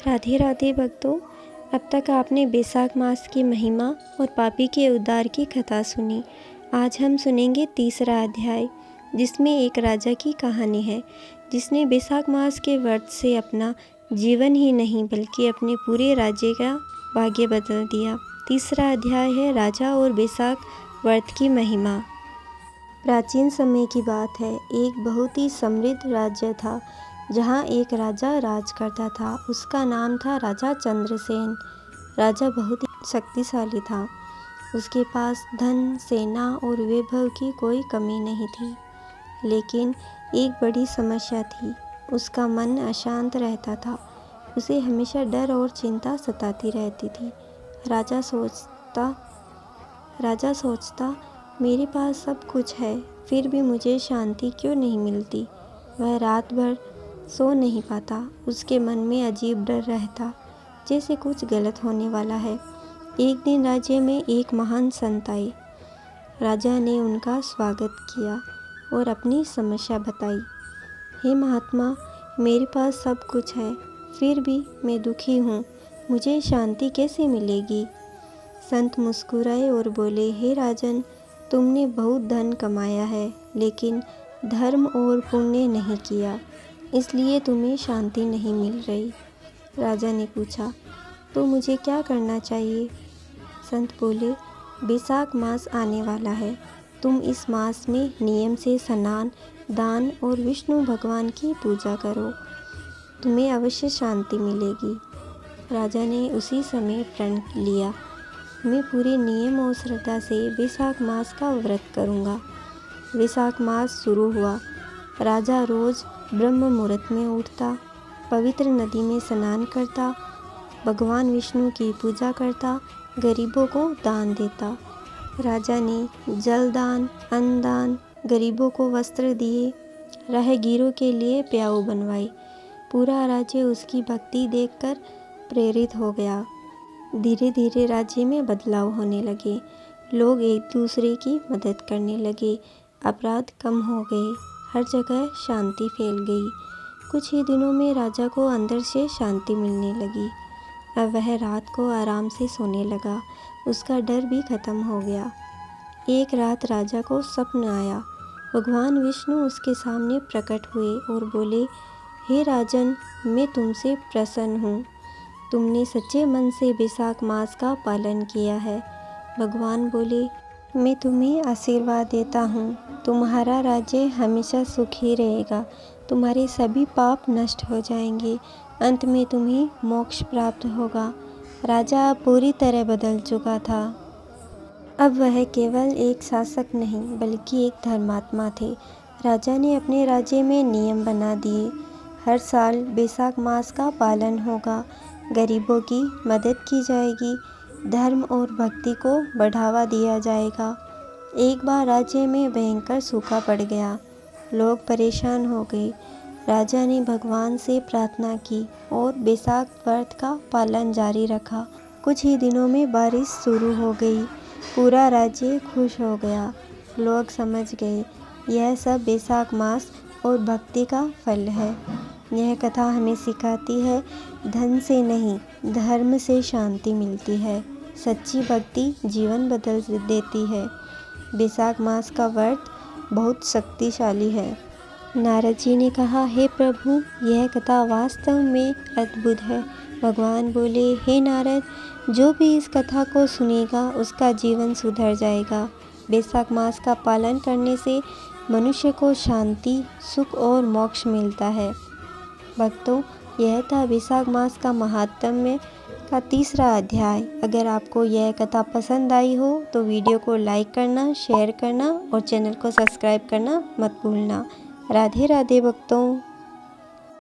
राधे राधे भक्तों, अब तक आपने बैसाख मास की महिमा और पापी के उद्धार की कथा सुनी। आज हम सुनेंगे तीसरा अध्याय, जिसमें एक राजा की कहानी है जिसने बैसाख मास के व्रत से अपना जीवन ही नहीं बल्कि अपने पूरे राज्य का भाग्य बदल दिया। तीसरा अध्याय है राजा और बैसाख व्रत की महिमा। प्राचीन समय की बात है, एक बहुत ही समृद्ध राज्य था जहाँ एक राजा राज करता था। उसका नाम था राजा चंद्रसेन। राजा बहुत ही शक्तिशाली था। उसके पास धन, सेना और वैभव की कोई कमी नहीं थी। लेकिन एक बड़ी समस्या थी, उसका मन अशांत रहता था। उसे हमेशा डर और चिंता सताती रहती थी। राजा सोचता मेरे पास सब कुछ है, फिर भी मुझे शांति क्यों नहीं मिलती। वह रात भर सो नहीं पाता। उसके मन में अजीब डर रहता, जैसे कुछ गलत होने वाला है। एक दिन राज्य में एक महान संत आए। राजा ने उनका स्वागत किया और अपनी समस्या बताई। हे महात्मा, मेरे पास सब कुछ है, फिर भी मैं दुखी हूँ। मुझे शांति कैसे मिलेगी। संत मुस्कुराए और बोले, हे राजन, तुमने बहुत धन कमाया है, लेकिन धर्म और पुण्य नहीं किया, इसलिए तुम्हें शांति नहीं मिल रही। राजा ने पूछा, तो मुझे क्या करना चाहिए। संत बोले, बैसाख मास आने वाला है। तुम इस मास में नियम से स्नान, दान और विष्णु भगवान की पूजा करो। तुम्हें अवश्य शांति मिलेगी। राजा ने उसी समय प्रण लिया, मैं पूरे नियम और श्रद्धा से बैसाख मास का व्रत करूँगा। बैसाख मास शुरू हुआ। राजा रोज ब्रह्म मुहूर्त में उठता, पवित्र नदी में स्नान करता, भगवान विष्णु की पूजा करता, गरीबों को दान देता। राजा ने जल दान, अन्न दान, गरीबों को वस्त्र दिए, राहगीरों के लिए प्याऊ बनवाई। पूरा राज्य उसकी भक्ति देखकर प्रेरित हो गया। धीरे धीरे राज्य में बदलाव होने लगे। लोग एक दूसरे की मदद करने लगे। अपराध कम हो गए। हर जगह शांति फैल गई। कुछ ही दिनों में राजा को अंदर से शांति मिलने लगी। अब वह रात को आराम से सोने लगा। उसका डर भी खत्म हो गया। एक रात राजा को स्वप्न आया। भगवान विष्णु उसके सामने प्रकट हुए और बोले, हे राजन, मैं तुमसे प्रसन्न हूँ। तुमने सच्चे मन से बैसाख मास का पालन किया है। भगवान बोले, मैं तुम्हें आशीर्वाद देता हूँ। तुम्हारा राज्य हमेशा सुखी रहेगा। तुम्हारे सभी पाप नष्ट हो जाएंगे। अंत में तुम्हें मोक्ष प्राप्त होगा। राजा पूरी तरह बदल चुका था। अब वह केवल एक शासक नहीं बल्कि एक धर्मात्मा थे। राजा ने अपने राज्य में नियम बना दिए। हर साल बैसाख मास का पालन होगा। गरीबों की मदद की जाएगी। धर्म और भक्ति को बढ़ावा दिया जाएगा। एक बार राज्य में भयंकर सूखा पड़ गया। लोग परेशान हो गए। राजा ने भगवान से प्रार्थना की और बैसाख व्रत का पालन जारी रखा। कुछ ही दिनों में बारिश शुरू हो गई। पूरा राज्य खुश हो गया। लोग समझ गए, यह सब बैसाख मास और भक्ति का फल है। यह कथा हमें सिखाती है, धन से नहीं, धर्म से शांति मिलती है। सच्ची भक्ति जीवन बदल देती है। बैसाख मास का व्रत बहुत शक्तिशाली है। नारद जी ने कहा, हे प्रभु, यह कथा वास्तव में अद्भुत है। भगवान बोले, हे नारद, जो भी इस कथा को सुनेगा उसका जीवन सुधर जाएगा। बैसाख मास का पालन करने से मनुष्य को शांति, सुख और मोक्ष मिलता है। भक्तों, यह था बैसाख मास का महात्म्य का तीसरा अध्याय। अगर आपको यह कथा पसंद आई हो तो वीडियो को लाइक करना, शेयर करना और चैनल को सब्सक्राइब करना मत भूलना। राधे राधे भक्तों।